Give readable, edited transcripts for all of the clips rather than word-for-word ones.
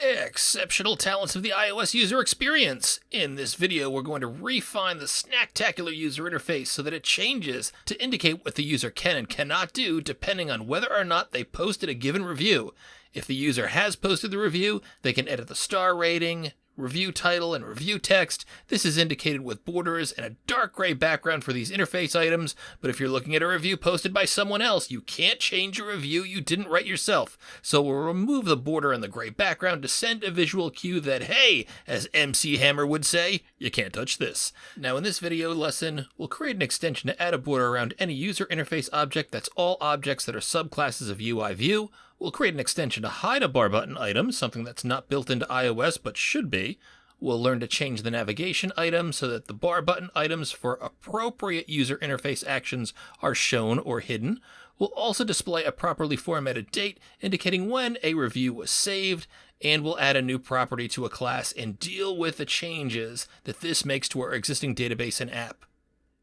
Exceptional talents of the iOS user experience. In this video, we're going to refine the Snacktacular user interface so that it changes to indicate what the user can and cannot do depending on whether or not they posted a given review. If the user has posted the review, they can edit the star rating, review title, and review text. This is indicated with borders and a dark gray background for these interface items, but if you're looking at a review posted by someone else, you can't change a review you didn't write yourself. So we'll remove the border and the gray background to send a visual cue that, hey, as MC Hammer would say, you can't touch this. Now in this video lesson, we'll create an extension to add a border around any user interface object that's all objects that are subclasses of UIView. We'll create an extension to hide a bar button item, something that's not built into iOS but should be. We'll learn to change the navigation item so that the bar button items for appropriate user interface actions are shown or hidden. We'll also display a properly formatted date indicating when a review was saved, and we'll add a new property to a class and deal with the changes that this makes to our existing database and app.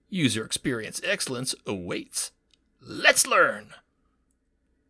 User experience excellence awaits. Let's learn!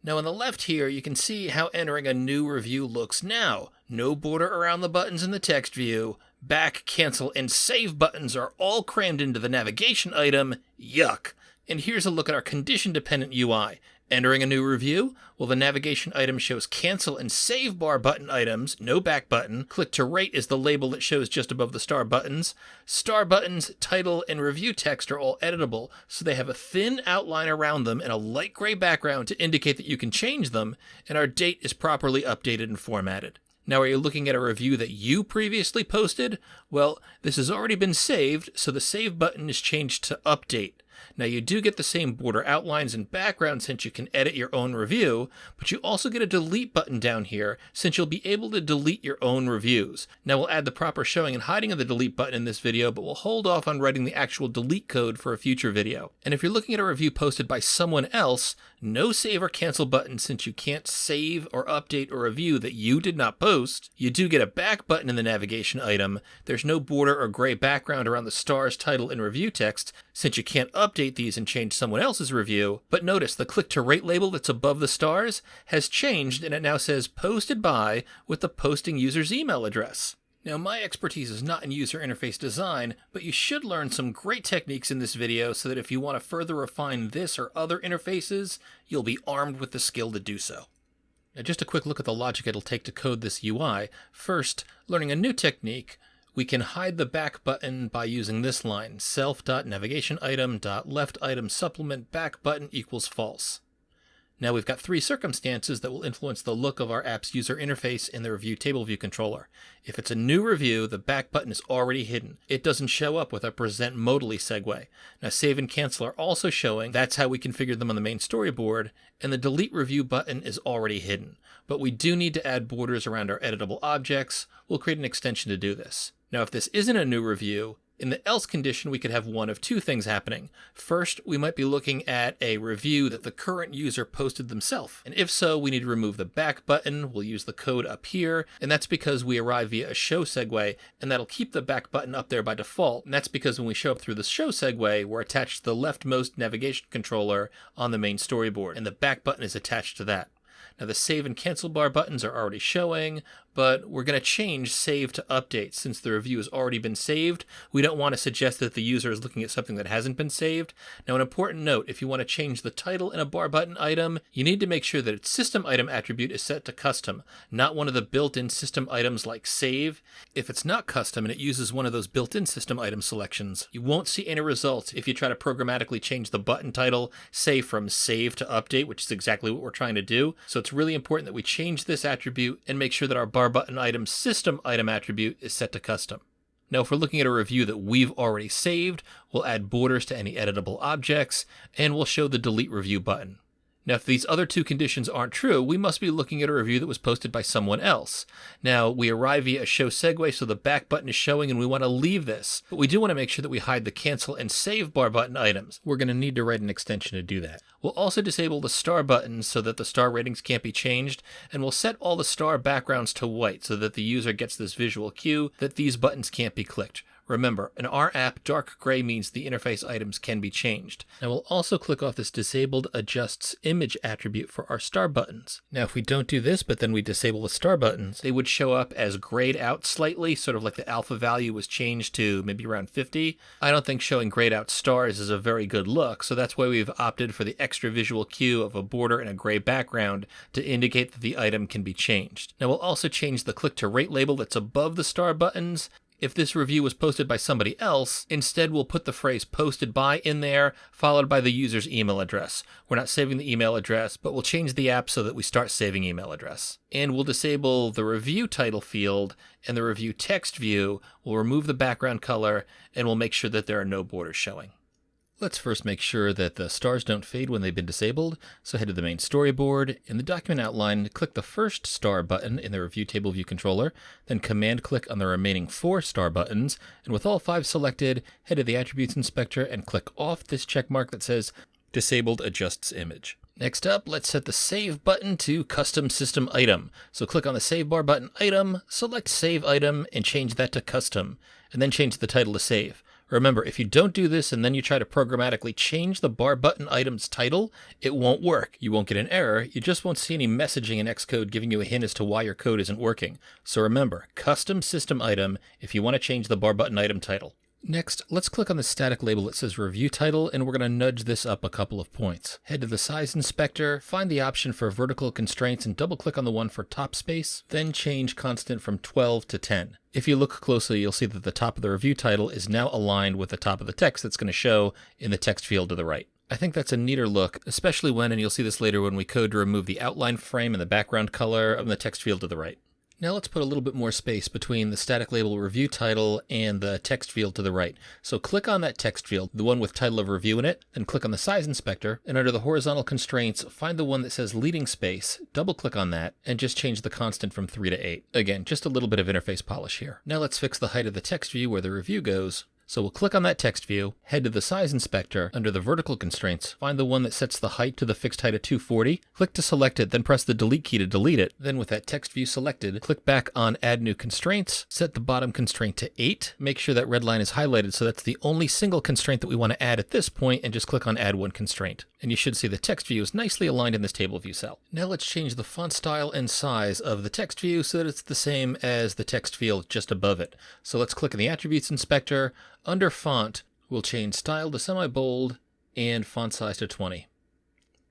Now on the left here, you can see how entering a new review looks now. No border around the buttons in the text view. Back, cancel, and save buttons are all crammed into the navigation item. Yuck. And here's a look at our condition-dependent UI. Entering a new review, well, the navigation item shows cancel and save bar button items, no back button. Click to rate is the label that shows just above the star buttons. Star buttons, title, and review text are all editable, so they have a thin outline around them and a light gray background to indicate that you can change them, and our date is properly updated and formatted. Now, are you looking at a review that you previously posted? Well, this has already been saved, so the save button is changed to update. Now, you do get the same border outlines and background since you can edit your own review, but you also get a delete button down here since you'll be able to delete your own reviews. Now, we'll add the proper showing and hiding of the delete button in this video, but we'll hold off on writing the actual delete code for a future video. And if you're looking at a review posted by someone else, no save or cancel button since you can't save or update a review that you did not post. You do get a back button in the navigation item. There's no border or gray background around the stars, title, and review text since you can't update these and change someone else's review. But notice the click to rate label that's above the stars has changed and it now says posted by with the posting user's email address. Now, my expertise is not in user interface design, but you should learn some great techniques in this video so that if you want to further refine this or other interfaces, you'll be armed with the skill to do so. Now, just a quick look at the logic it'll take to code this UI. First, learning a new technique, we can hide the back button by using this line, self.navigationItem.leftItem supplement back button equals false. Now we've got three circumstances that will influence the look of our app's user interface in the review TableView controller. If it's a new review, the back button is already hidden. It doesn't show up with a present modally segue. Now save and cancel are also showing. That's how we configured them on the main storyboard. And the delete review button is already hidden. But we do need to add borders around our editable objects. We'll create an extension to do this. Now if this isn't a new review, in the else condition, we could have one of two things happening. First, we might be looking at a review that the current user posted themselves. And if so, we need to remove the back button. We'll use the code up here. And that's because we arrive via a show segue, and that'll keep the back button up there by default. And that's because when we show up through the show segue, we're attached to the leftmost navigation controller on the main storyboard, and the back button is attached to that. Now the save and cancel bar buttons are already showing, but we're going to change save to update. Since the review has already been saved, we don't want to suggest that the user is looking at something that hasn't been saved. Now an important note, if you want to change the title in a bar button item, you need to make sure that its system item attribute is set to custom, not one of the built-in system items like save. If it's not custom and it uses one of those built-in system item selections, you won't see any results if you try to programmatically change the button title, say from save to update, which is exactly what we're trying to do. So it's really important that we change this attribute and make sure that our bar button item system item attribute is set to custom. Now, if we're looking at a review that we've already saved, we'll add borders to any editable objects, and we'll show the delete review button. Now, if these other two conditions aren't true, we must be looking at a review that was posted by someone else. Now, we arrive via a show segue, so the back button is showing, and we want to leave this. But we do want to make sure that we hide the cancel and save bar button items. We're going to need to write an extension to do that. We'll also disable the star buttons so that the star ratings can't be changed, and we'll set all the star backgrounds to white so that the user gets this visual cue that these buttons can't be clicked. Remember, in our app, dark gray means the interface items can be changed. Now we'll also click off this disabled adjusts image attribute for our star buttons. Now if we don't do this, but then we disable the star buttons, they would show up as grayed out slightly, sort of like the alpha value was changed to maybe around 50. I don't think showing grayed out stars is a very good look, so that's why we've opted for the extra visual cue of a border and a gray background to indicate that the item can be changed. Now we'll also change the click to rate label that's above the star buttons. If this review was posted by somebody else, instead we'll put the phrase posted by in there, followed by the user's email address. We're not saving the email address, but we'll change the app so that we start saving email address. And we'll disable the review title field and the review text view. We'll remove the background color, and we'll make sure that there are no borders showing. Let's first make sure that the stars don't fade when they've been disabled. So head to the main storyboard. In the document outline, click the first star button in the Review Table View controller, then command click on the remaining 4 star buttons, and with all 5 selected, head to the Attributes Inspector and click off this check mark that says Disabled Adjusts Image. Next up, let's set the Save button to Custom System Item. So click on the Save bar button Item, select Save Item, and change that to Custom, and then change the title to Save. Remember, if you don't do this and then you try to programmatically change the bar button item's title, it won't work. You won't get an error. You just won't see any messaging in Xcode giving you a hint as to why your code isn't working. So remember, custom system item if you want to change the bar button item title. Next, let's click on the static label that says Review Title, and we're going to nudge this up a couple of points. Head to the Size Inspector, find the option for vertical constraints, and double-click on the one for top space, then change constant from 12 to 10. If you look closely, you'll see that the top of the review title is now aligned with the top of the text that's going to show in the text field to the right. I think that's a neater look, especially when, and you'll see this later when we code to remove the outline frame and the background color of the text field to the right. Now let's put a little bit more space between the static label review title and the text field to the right. So click on that text field, the one with title of review in it, then click on the size inspector, and under the horizontal constraints, find the one that says leading space, double click on that, and just change the constant from 3 to 8. Again, just a little bit of interface polish here. Now let's fix the height of the text view where the review goes. So we'll click on that text view, head to the size inspector, under the vertical constraints, find the one that sets the height to the fixed height of 240, click to select it, then press the delete key to delete it. Then with that text view selected, click back on add new constraints, set the bottom constraint to 8, make sure that red line is highlighted so that's the only single constraint that we want to add at this point, and just click on add one constraint. And you should see the text view is nicely aligned in this table view cell. Now let's change the font style and size of the text view so that it's the same as the text field just above it. So let's click in the Attributes Inspector. Under Font, we'll change Style to semi-bold and font size to 20.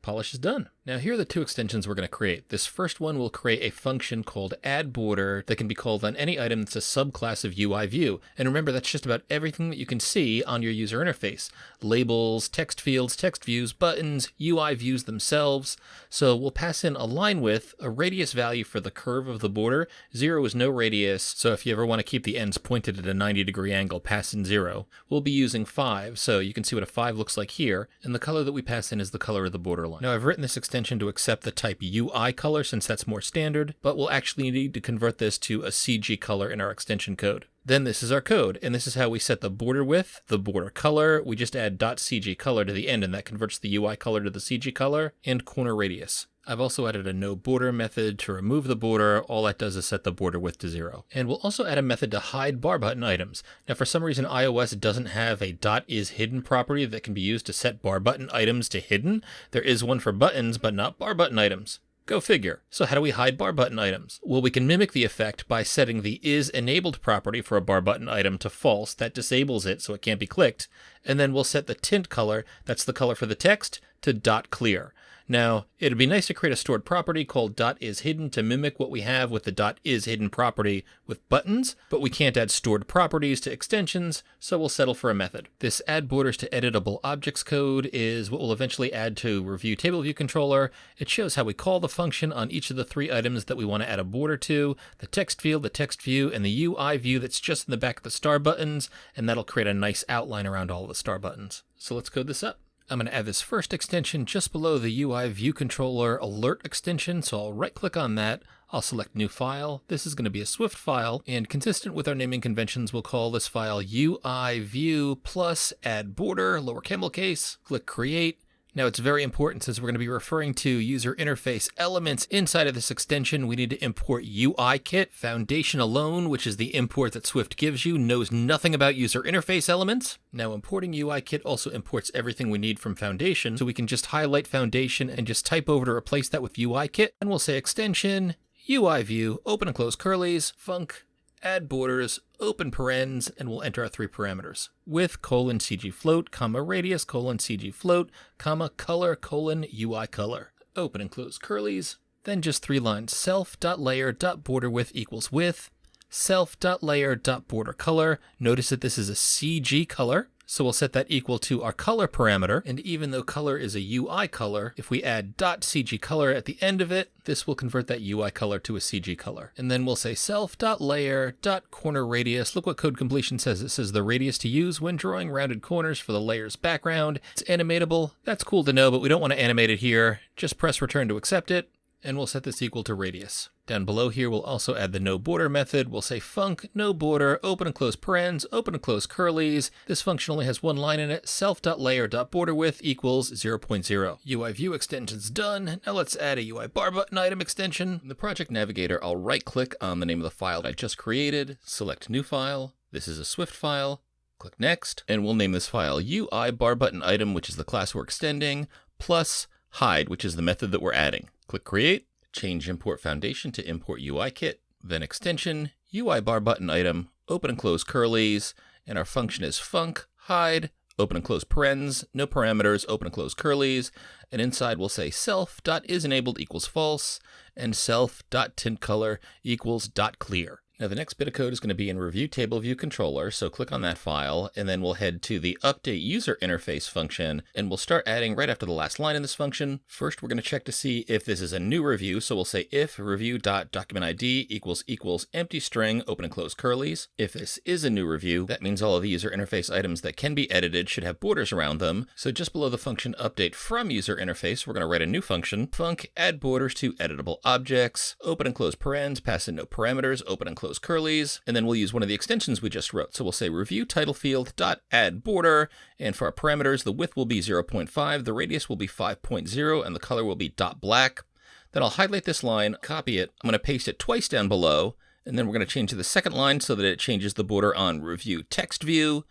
Polish is done. Now here are the 2 extensions we're going to create. This first one will create a function called addBorder that can be called on any item that's a subclass of UIView. And remember, that's just about everything that you can see on your user interface. Labels, text fields, text views, buttons, UI views themselves. So we'll pass in a line width, a radius value for the curve of the border. 0 is no radius, so if you ever want to keep the ends pointed at a 90-degree angle, pass in 0. We'll be using 5, so you can see what a 5 looks like here. And the color that we pass in is the color of the border line. Now I've written this extension to accept the type UI color since that's more standard, but we'll actually need to convert this to a CG color in our extension code. Then this is our code, and this is how we set the border width, the border color. We just add .cg color to the end, and that converts the UI color to the CG color, and corner radius. I've also added a no border method to remove the border. All that does is set the border width to 0. And we'll also add a method to hide bar button items. Now for some reason iOS doesn't have a .isHidden property that can be used to set bar button items to hidden. There is one for buttons, but not bar button items. Go figure. So how do we hide bar button items? Well, we can mimic the effect by setting the isEnabled property for a bar button item to false. That disables it so it can't be clicked. And then we'll set the tint color, that's the color for the text, to .clear. Now, it'd be nice to create a stored property called .isHidden to mimic what we have with the .isHidden property with buttons, but we can't add stored properties to extensions, so we'll settle for a method. This add borders to editable objects code is what we'll eventually add to Review TableView controller. It shows how we call the function on each of the 3 items that we want to add a border to, the text field, the text view, and the UI view that's just in the back of the star buttons, and that'll create a nice outline around all the star buttons. So let's code this up. I'm going to add this first extension just below the UIView controller alert extension, so I'll right-click on that. I'll select New File. This is going to be a Swift file, and consistent with our naming conventions, we'll call this file UIView+addBorder, lower camel case. Click Create, Now, it's very important, since we're going to be referring to user interface elements inside of this extension, we need to import UIKit. Foundation alone, which is the import that Swift gives you, knows nothing about user interface elements. Now, importing UIKit also imports everything we need from Foundation, so we can just highlight Foundation and just type over to replace that with UIKit, and we'll say extension, UIView, open and close curlies, func, add borders, open parens, and we'll enter our 3 parameters. Width, CG float, comma radius, CG float, comma color, UI color. Open and close curlies. Then just 3 lines. Self.layer.border equals width. Self.layer.border color. Notice that this is a CG color. So we'll set that equal to our color parameter, and even though color is a UI color, if we add .cg color at the end of it, this will convert that UI color to a CG color. And then we'll say self.layer.corner radius. Look what code completion says. It says the radius to use when drawing rounded corners for the layer's background. It's animatable. That's cool to know, but we don't want to animate it here. Just press return to accept it, and we'll set this equal to radius. Down below here, we'll also add the noBorder method. We'll say func, noBorder, open and close parens, open and close curlies. This function only has 1 line in it. Self.layer.border equals 0.0. UIView extension's done. Now let's add a UI bar button item extension. In the project navigator, I'll right click on the name of the file I just created, select new file. This is a Swift file. Click next, and we'll name this file UI bar button item, which is the class we're extending, plus hide, which is the method that we're adding. Click create. Change import foundation to import UIKit, then extension, UI bar button item, open and close curlies, and our function is func, hide, open and close parens, no parameters, open and close curlies, and inside we'll say self.isEnabled equals false, and self.tintColor equals .clear. Now the next bit of code is going to be in Review TableView controller, so click on that file, and then we'll head to the update user interface function, and we'll start adding right after the last line in this function. First, we're going to check to see if this is a new review, so we'll say if review.documentID equals empty string, open and close curlies. If this is a new review, that means all of the user interface items that can be edited should have borders around them. So just below the function update from user interface, we're going to write a new function, func add borders to editable objects, open and close parens, pass in no parameters, open and close curlies, and then we'll use one of the extensions we just wrote. So we'll say review title field dot add border, and for our parameters, the width will be 0.5, the radius will be 5.0, and the color will be .black. Then I'll highlight this line, copy it, I'm going to paste it twice down below, and then we're going to change to the second line so that it changes the border on review text view,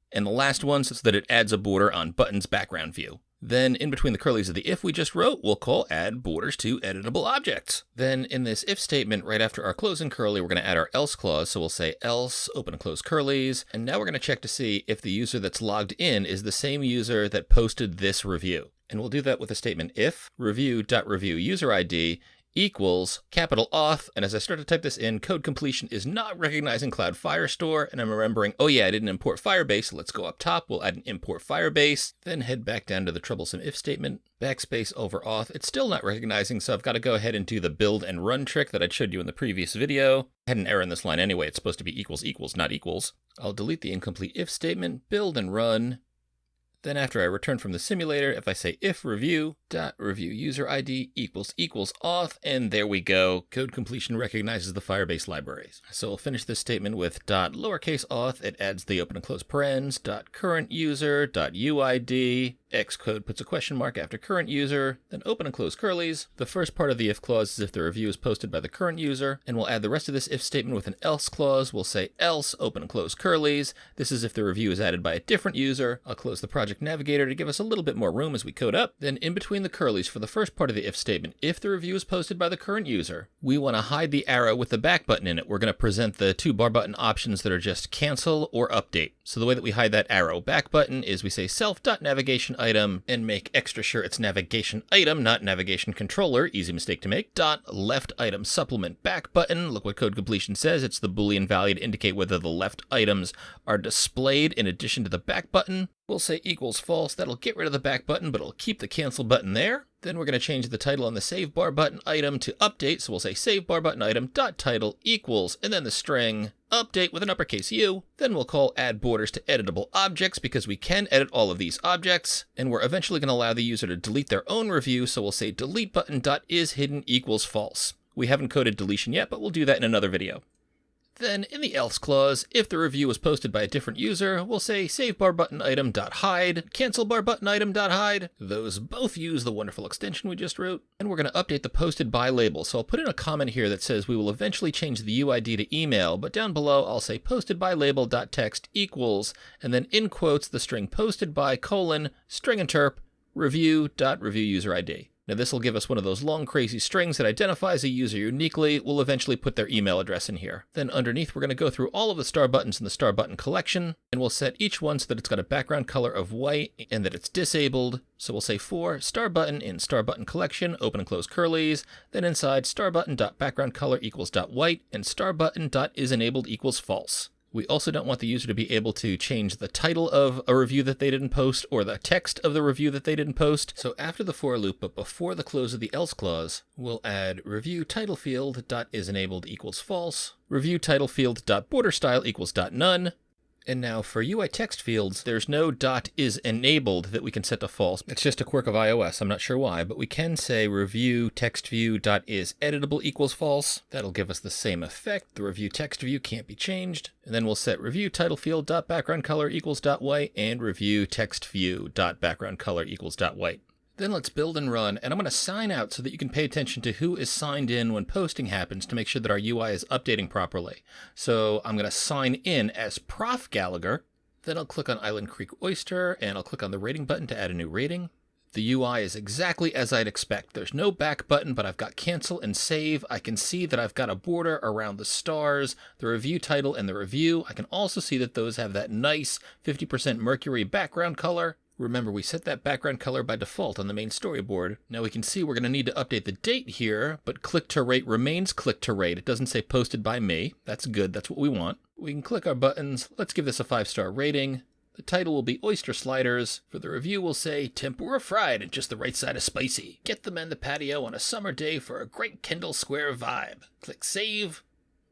and the last one so that it adds a border on buttons background view. Then in between the curlies of the if we just wrote, we'll call add borders to editable objects. Then in this if statement, right after our closing curly, we're going to add our else clause. So we'll say else, open and close curlies. And now we're going to check to see if the user that's logged in is the same user that posted this review. And we'll do that with a statement if review.reviewUserID equals capital auth, and as I start to type this in, code completion is not recognizing Cloud Firestore, and I'm remembering, oh yeah, I didn't import Firebase, so let's go up top, we'll add an import Firebase, then head back down to the troublesome if statement, backspace over auth, it's still not recognizing, so I've got to go ahead and do the build and run trick that I showed you in the previous video. I had an error in this line anyway, it's supposed to be equals equals, not equals. I'll delete the incomplete if statement, build and run. Then after I return from the simulator, if I say if review.reviewUserID equals auth, and there we go, code completion recognizes the Firebase libraries. So we'll finish this statement with .lowercase auth, it adds the open and close parens, .currentUser.UID, Xcode puts a question mark after current user, then open and close curlies. The first part of the if clause is if the review is posted by the current user, and we'll add the rest of this if statement with an else clause. We'll say else, open and close curlies. This is if the review is added by a different user. I'll close the project navigator to give us a little bit more room as we code up. Then in between the curlies for the first part of the if statement, if the review is posted by the current user, we want to hide the arrow with the back button in it. We're going to present the 2 bar button options that are just cancel or update. So the way that we hide that arrow back button is we say self.navigation item and make extra sure it's navigation item, not navigation controller. Easy mistake to make. Left item supplement back button. Look what code completion says. It's the Boolean value to indicate whether the left items are displayed in addition to the back button. We'll say equals false. That'll get rid of the back button, but it'll keep the cancel button there. Then we're going to change the title on the save bar button item to update. So we'll say save bar button item dot title equals, and then the string update with an uppercase U. Then we'll call add borders to editable objects because we can edit all of these objects. And we're eventually going to allow the user to delete their own review. So we'll say delete button dot is hidden equals false. We haven't coded deletion yet, but we'll do that in another video. Then in the else clause, if the review was posted by a different user, we'll say save bar button item.hide, cancel bar button item.hide. Those both use the wonderful extension we just wrote. And we're going to update the posted by label. So I'll put in a comment here that says we will eventually change the UID to email, but down below I'll say posted by label.text equals, and then in quotes the string posted by : string interp review.reviewUserID. Now this will give us one of those long crazy strings that identifies a user uniquely. We'll eventually put their email address in here. Then underneath we're going to go through all of the star buttons in the star button collection, and we'll set each one so that it's got a background color of white and that it's disabled. So we'll say for star button in star button collection, open and close curlies, then inside star button.background color equals .white and star button.isEnabled equals false. We also don't want the user to be able to change the title of a review that they didn't post or the text of the review that they didn't post. So after the for loop, but before the close of the else clause, we'll add review title field .isEnabled equals false, review title field .border style equals .none. And now for UI text fields, there's no .isEnabled that we can set to false. It's just a quirk of iOS. I'm not sure why, but we can say review text view .isEditable equals false. That'll give us the same effect. The review text view can't be changed. And then we'll set review title field .background color equals .white and review text view .background color equals .white. Then let's build and run, and I'm going to sign out so that you can pay attention to who is signed in when posting happens to make sure that our UI is updating properly. So I'm going to sign in as Prof Gallagher, then I'll click on Island Creek Oyster, and I'll click on the rating button to add a new rating. The UI is exactly as I'd expect. There's no back button, but I've got cancel and save. I can see that I've got a border around the stars, the review title, and the review. I can also see that those have that nice 50% Mercury background color. Remember, we set that background color by default on the main storyboard. Now we can see we're going to need to update the date here, but click to rate remains click to rate. It doesn't say posted by me. That's good. That's what we want. We can click our buttons. Let's give this a 5-star rating. The title will be Oyster Sliders. For the review, we'll say tempura fried and just the right side of spicy. Get them in the patio on a summer day for a great Kendall Square vibe. Click save.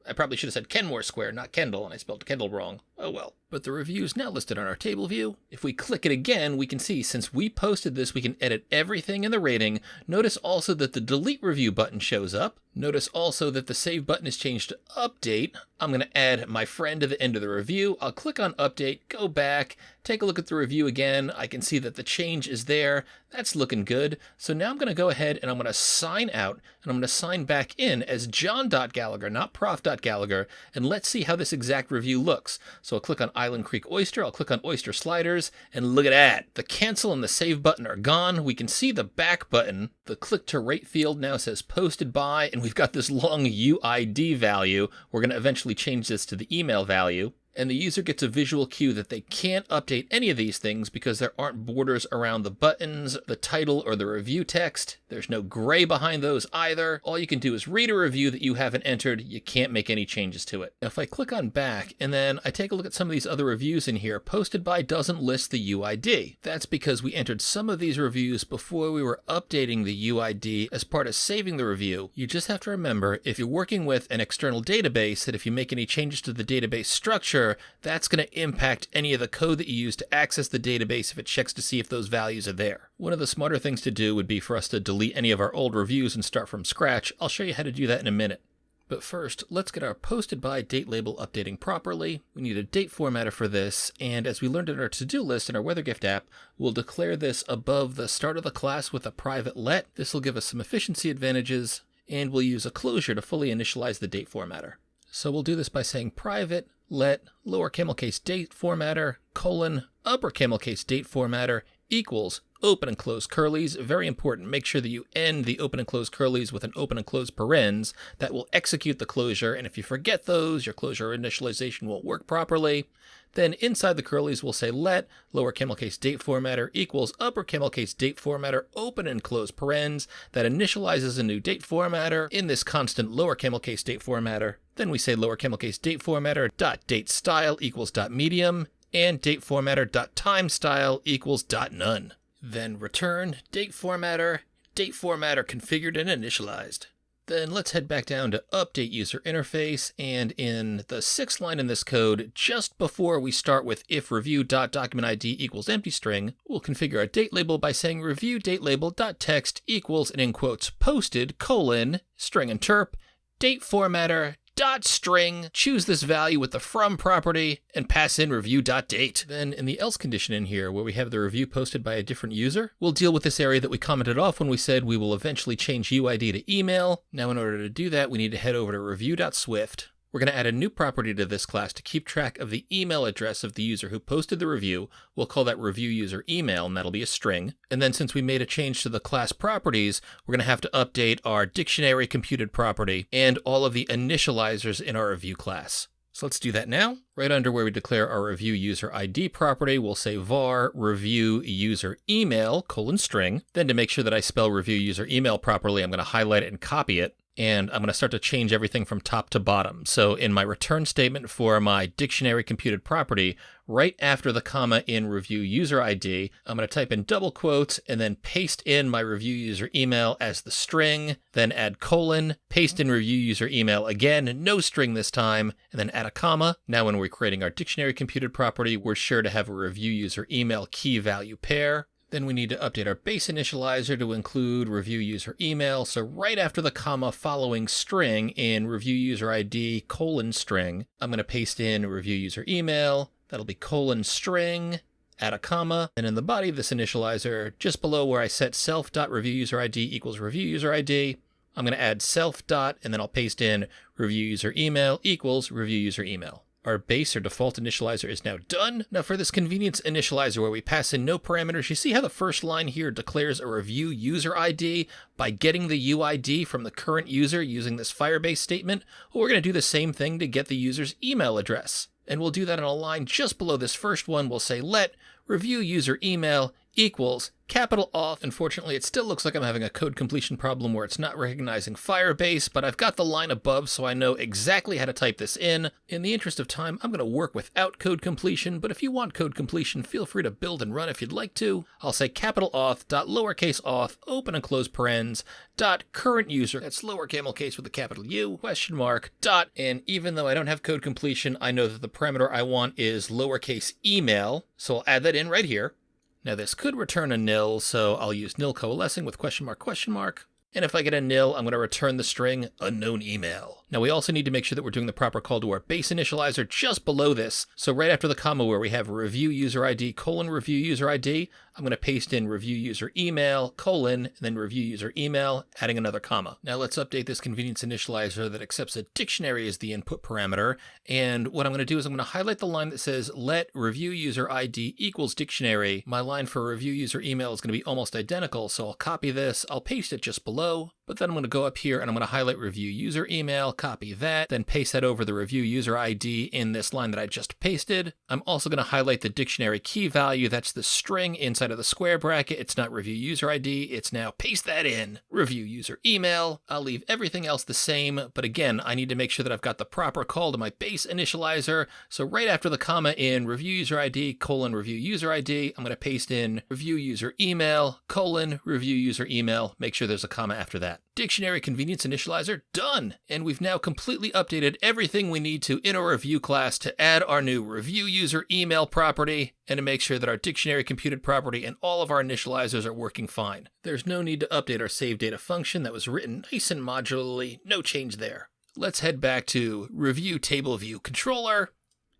I probably should have said Kenmore Square, not Kendall, and I spelled Kendall wrong. Oh well. But the review is now listed on our table view. If we click it again, we can see since we posted this, we can edit everything in the rating. Notice also that the delete review button shows up. Notice also that the save button is changed to update. I'm going to add my friend to the end of the review. I'll click on update, go back, take a look at the review again. I can see that the change is there. That's looking good. So now I'm going to go ahead and I'm going to sign out and I'm going to sign back in as John.Gallagher, not Prof.Gallagher. And let's see how this exact review looks. So I'll click on Island Creek Oyster, I'll click on Oyster Sliders, and look at that. The cancel and the save button are gone. We can see the back button. The click to rate field now says posted by, and we've got this long UID value. We're going to eventually change this to the email value. And the user gets a visual cue that they can't update any of these things because there aren't borders around the buttons, the title, or the review text. There's no gray behind those either. All you can do is read a review that you haven't entered. You can't make any changes to it. Now, if I click on back and then I take a look at some of these other reviews in here, posted by doesn't list the UID. That's because we entered some of these reviews before we were updating the UID as part of saving the review. You just have to remember, if you're working with an external database, that if you make any changes to the database structure, that's going to impact any of the code that you use to access the database if it checks to see if those values are there. One of the smarter things to do would be for us to delete any of our old reviews and start from scratch. I'll show you how to do that in a minute. But first, let's get our posted by date label updating properly. We need a date formatter for this, and as we learned in our to-do list in our WeatherGift app, we'll declare this above the start of the class with a private let. This will give us some efficiency advantages, and we'll use a closure to fully initialize the date formatter. So we'll do this by saying private let lower camel case date formatter colon upper camel case date formatter equals open and close curlies. Very important. Make sure that you end the open and close curlies with an open and close parens. That will execute the closure. And if you forget those, your closure initialization won't work properly. Then inside the curlies, we'll say let lower camel case date formatter equals upper camel case date formatter open and close parens. That initializes a new date formatter in this constant lower camel case date formatter. Then we say lower camel case date formatter dot date style equals dot medium and date formatter dot time style equals dot none. Then return date formatter configured and initialized. Then let's head back down to update user interface, and in the 6th line in this code, just before we start with if review.documentID equals empty string, we'll configure our date label by saying review date label.text equals, and in quotes, posted colon string interp date formatter review.string, choose this value with the from property, and pass in review.date. Then in the else condition in here, where we have the review posted by a different user, we'll deal with this area that we commented off when we said we will eventually change UID to email. Now in order to do that, we need to head over to review.swift. We're going to add a new property to this class to keep track of the email address of the user who posted the review. We'll call that review user email, and that'll be a string. And then since we made a change to the class properties, we're going to have to update our dictionary computed property and all of the initializers in our review class. So let's do that now. Right under where we declare our review user ID property, we'll say var review user email :string. Then to make sure that I spell review user email properly, I'm going to highlight it and copy it. And I'm going to start to change everything from top to bottom. So in my return statement for my dictionary computed property, right after the comma in review user ID, I'm going to type in double quotes and then paste in my review user email as the string, then add colon, paste in review user email again, no string this time, and then add a comma. Now when we're creating our dictionary computed property, we're sure to have a review user email key value pair. Then we need to update our base initializer to include review user email. So right after the comma following string in review user ID :string, I'm going to paste in review user email. That'll be :string, add a comma. And in the body of this initializer, just below where I set self.reviewUserID = review user ID, I'm going to add self dot, and then I'll paste in review user email = review user email. Our base or default initializer is now done. Now for this convenience initializer where we pass in no parameters, you see how the first line here declares a review user ID by getting the UID from the current user using this Firebase statement? Well, we're going to do the same thing to get the user's email address. And we'll do that in a line just below this first one. We'll say let review user email equals capital auth. Unfortunately, it still looks like I'm having a code completion problem where it's not recognizing Firebase, but I've got the line above so I know exactly how to type this in. In the interest of time, I'm going to work without code completion, but if you want code completion, feel free to build and run if you'd like to. I'll say capital auth dot lowercase auth, open and close parens, dot current user, that's lower camel case with a capital U, question mark, dot, and even though I don't have code completion, I know that the parameter I want is lowercase email, so I'll add that in right here. Now this could return a nil, so I'll use nil coalescing with question mark. And if I get a nil, I'm going to return the string unknown email. Now we also need to make sure that we're doing the proper call to our base initializer just below this. So right after the comma where we have review user ID :review user ID, I'm going to paste in review user email and then review user email, adding another comma. Now let's update this convenience initializer that accepts a dictionary as the input parameter. And what I'm going to do is I'm going to highlight the line that says let review user ID = dictionary. My line for review user email is going to be almost identical, so I'll copy this, I'll paste it just below, but then I'm going to go up here and I'm going to highlight review user email, copy that, then paste that over the review user ID in this line that I just pasted. I'm also going to highlight the dictionary key value, that's the string inside of the square bracket. It's not review user ID, it's now paste that in, review user email. I'll leave everything else the same, but again, I need to make sure that I've got the proper call to my base initializer. So right after the comma in review user ID :review user ID, I'm going to paste in review user email :review user email. Make sure there's a comma after that. Dictionary convenience initializer done. And we've now completely updated everything we need to in our review class to add our new review user email property and to make sure that our dictionary computed property and all of our initializers are working fine. There's no need to update our save data function that was written nice and modularly, no change there. Let's head back to review TableView controller.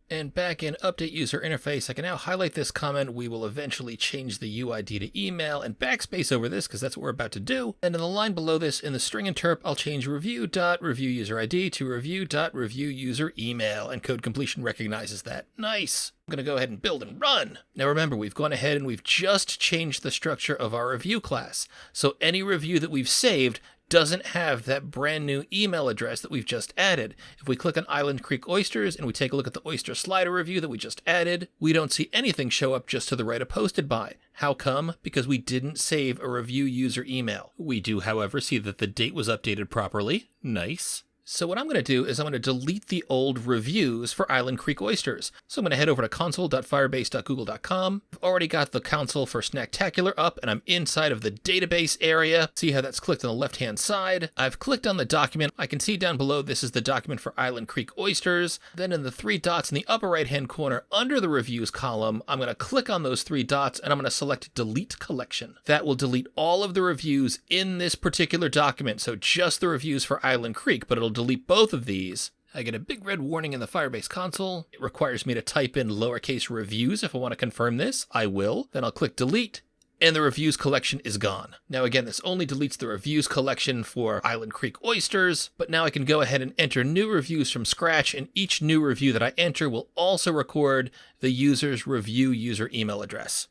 And back in update user interface, I can now highlight this comment. We will eventually change the UID to email and backspace over this because that's what we're about to do. And in the line below this, in the string interp, I'll change review.reviewUserID to review.reviewUserEmail, and code completion recognizes that. Nice. I'm going to go ahead and build and run. Now remember, we've gone ahead and we've just changed the structure of our review class. So any review that we've saved doesn't have that brand new email address that we've just added. If we click on Island Creek Oysters and we take a look at the oyster slider review that we just added, we don't see anything show up just to the right of posted by. How come? Because we didn't save a review user email. We do, however, see that the date was updated properly. Nice. So what I'm going to do is I'm going to delete the old reviews for Island Creek Oysters. So I'm going to head over to console.firebase.google.com. I've already got the console for Snacktacular up, and I'm inside of the database area. See how that's clicked on the left-hand side? I've clicked on the document. I can see down below this is the document for Island Creek Oysters. Then in the three dots in the upper right-hand corner under the reviews column, I'm going to click on those three dots, and I'm going to select Delete Collection. That will delete all of the reviews in this particular document, so just the reviews for Island Creek, but it'll delete both of these, I get a big red warning in the Firebase console. It requires me to type in lowercase reviews if I want to confirm this. I will. Then I'll click delete, and the reviews collection is gone. Now again, this only deletes the reviews collection for Island Creek Oysters, but now I can go ahead and enter new reviews from scratch, and each new review that I enter will also record the user's review user email address.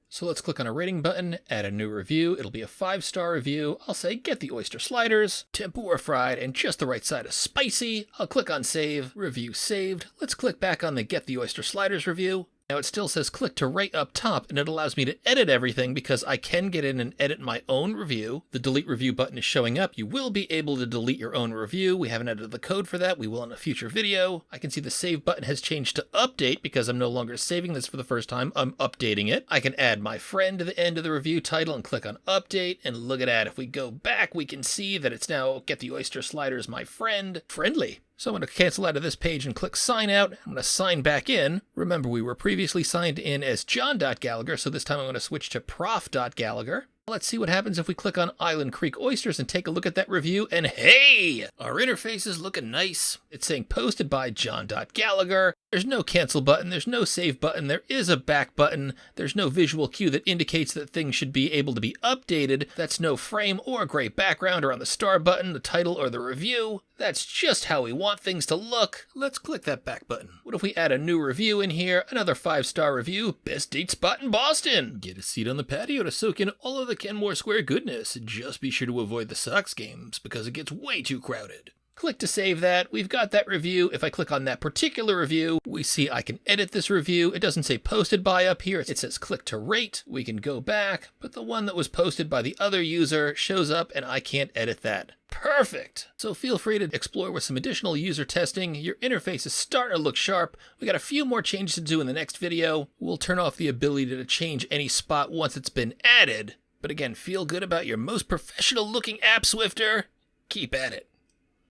So let's click on a rating button, add a new review. It'll be a 5-star review. I'll say, get the oyster sliders, tempura fried, and just the right side of spicy. I'll click on save, review saved. Let's click back on the get the oyster sliders review. Now it still says click to rate up top, and it allows me to edit everything because I can get in and edit my own review. The delete review button is showing up. You will be able to delete your own review. We haven't edited the code for that. We will in a future video. I can see the save button has changed to update because I'm no longer saving this for the first time. I'm updating it. I can add my friend to the end of the review title and click on update, and look at that. If we go back, we can see that it's now get the oyster sliders my friend friendly. So I'm going to cancel out of this page and click sign out. I'm going to sign back in. Remember, we were previously signed in as John.Gallagher, so this time I'm going to switch to Prof.Gallagher. Let's see what happens if we click on Island Creek Oysters and take a look at that review, and hey! Our interface is looking nice. It's saying posted by John.Gallagher. There's no cancel button, there's no save button, there is a back button, there's no visual cue that indicates that things should be able to be updated, that's no frame or gray background around the star button, the title, or the review. That's just how we want things to look. Let's click that back button. What if we add a new review in here, another 5-star review, best date spot in Boston. Get a seat on the patio to soak in all of the Kenmore Square goodness. Just be sure to avoid the Sox games because it gets way too crowded. Click to save that. We've got that review. If I click on that particular review, we see I can edit this review. It doesn't say posted by up here. It says click to rate. We can go back, but the one that was posted by the other user shows up and I can't edit that. Perfect. So feel free to explore with some additional user testing. Your interface is starting to look sharp. We got a few more changes to do in the next video. We'll turn off the ability to change any spot once it's been added. But again, feel good about your most professional looking app, Swifter. Keep at it.